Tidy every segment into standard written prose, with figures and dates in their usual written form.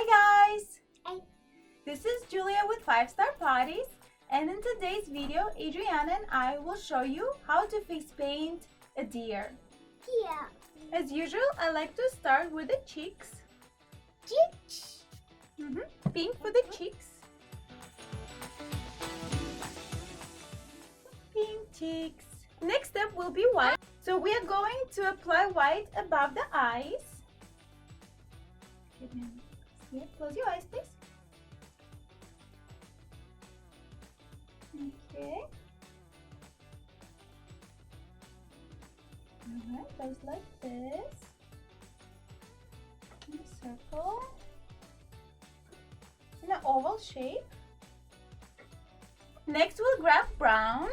Hi guys! Hi. This is Julia with 5-Star Potties, and in today's video, Adriana and I will show you how to face paint a deer. Yeah. As usual, I like to start with the cheeks. Cheeks. Pink for the cheeks. Pink cheeks. Next step will be white. So we are going to apply white above the eyes. Yeah, close your eyes, please. Okay. Alright, goes like this. In a circle. In an oval shape. Next, we'll grab brown.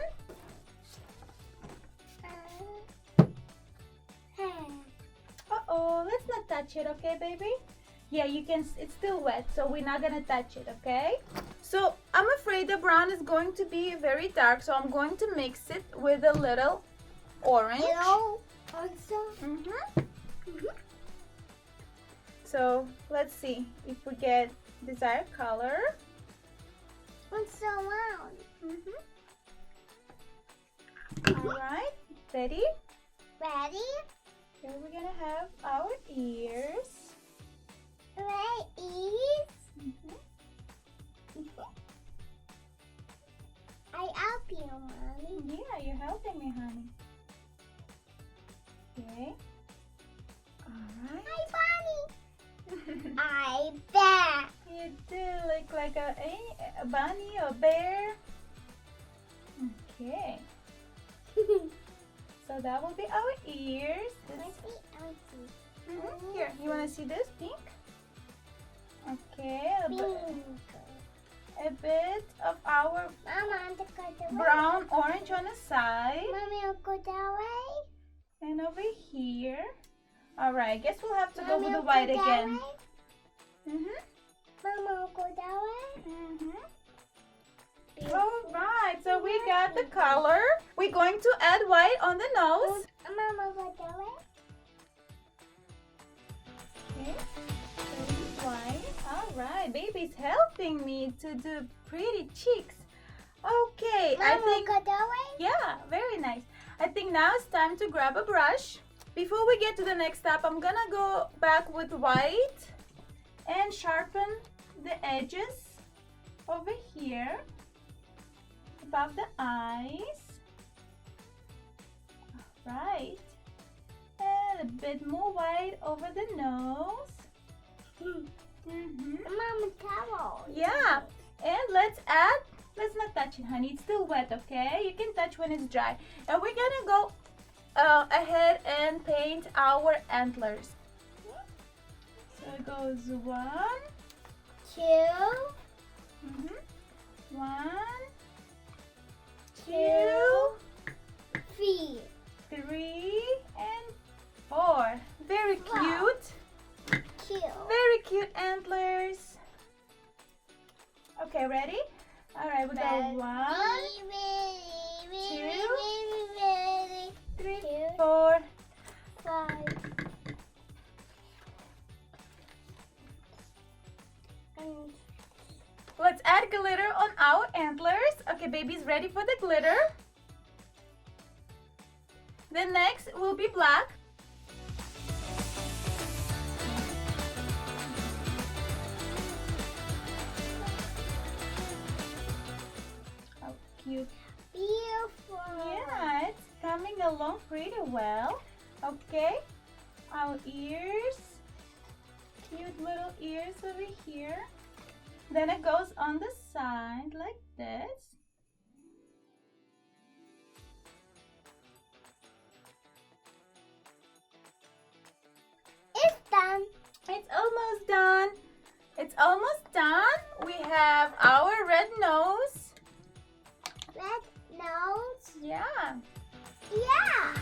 Uh-oh, let's not touch it, okay, baby? Yeah, you can, it's still wet, so we're not gonna touch it, okay? So, I'm afraid the brown is going to be very dark, so I'm going to mix it with a little orange. Yellow also. So, let's see if we get desired color. Also round. Alright, ready? Ready? Here we're gonna have our ears. Red ears. I help you, Mommy. Yeah, you're helping me, honey. Okay. Alright. Hi, Bunny. I bet. You do look like a bunny or bear. Okay. So that will be our ears. Here, you want to see this pink? Okay, a bit of our Mama, go that way. brown orange on the side. Mommy, I'll go that way. And over here. Alright, I guess we'll have to go Mommy, with the I'll white go that again. way. Mama, I'll go that way. Alright, so we got the color. We're going to add white on the nose. Mama, go that way. Okay, white. Alright, baby's helping me to do pretty cheeks. Okay, Mama, I think, go that way. yeah, very nice. I think now it's time to grab a brush. Before we get to the next step, I'm gonna go back with white and sharpen the edges over here above the eyes. Alright. And a bit more white over the nose. Mama, towel. Yeah. And let's not touch it, honey. It's still wet, okay? You can touch when it's dry. And we're gonna go ahead and paint our antlers. So it goes 1, 2, 1, 2, 2, 3. 3, and 4. Very cute. Wow. Very cute antlers. Okay, ready? Alright, we go 1, 2, 3, 4. 5. Let's add glitter on our antlers. Okay, baby's ready for the glitter. Then next will be black. How cute. Beautiful. Yeah, it's coming along pretty well. Okay, our ears. Cute little ears over here. Then it goes on the side like this. It's done. It's almost done. It's almost done. We have our red nose. Red nose. Yeah. Yeah.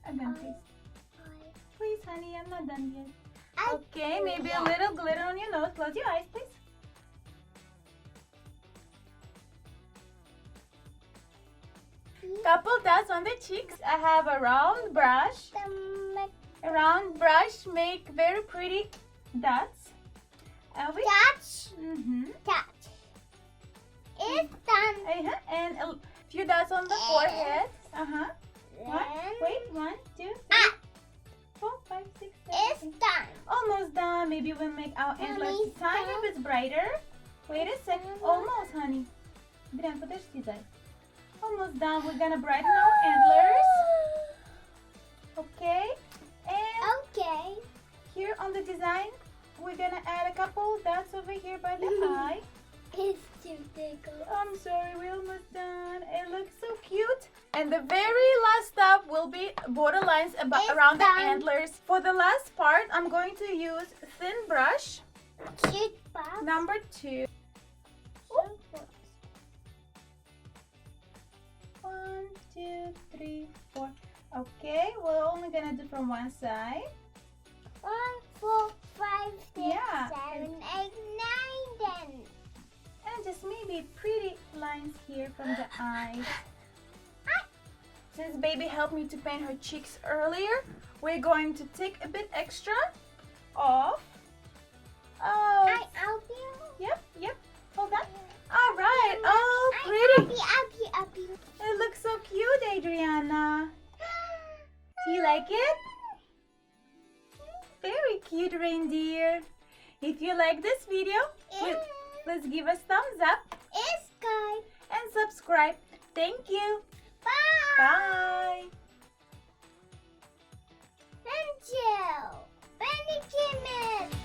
I'm done, please. Please, honey, I'm not done yet. I Okay, maybe a little glitter on your nose. Close your eyes, please. Couple dots on the cheeks. I have a round brush, a round brush make very pretty dots. And we Touch. Touch. It's done. And a few dots on the forehead. Wait, 1, 2, 3, 4, 5, 6, 7. It's done. Almost done. Maybe we'll make our antlers Mommy's a tiny done. bit brighter. Wait a second. Almost, honey. Брян, подожди, зай. Almost done. We're gonna brighten our antlers. Okay. And Okay. here on the design, we're gonna add a couple dots over here by the eye. It's too big. I'm sorry, we're almost done. It looks so cute. And the very last step will be border lines around the antlers. For the last part, I'm going to use thin brush, Cute box. number 2. 1, 2, 3, 4. Okay, we're only gonna do from one side. 1, 4, 5, 6, Yeah. 7, 8, 9, 10. And just maybe pretty lines here from the eyes. Since baby helped me to paint her cheeks earlier, we're going to take a bit extra off. Oh, I help you. yep. Hold on. All right. Oh, pretty. Up you. It looks so cute, Adriana. Do you like it? Very cute reindeer. If you like this video, please give us thumbs up It's good. and subscribe. Thank you. Bye. Bye. Thank you. Benny Kimmel.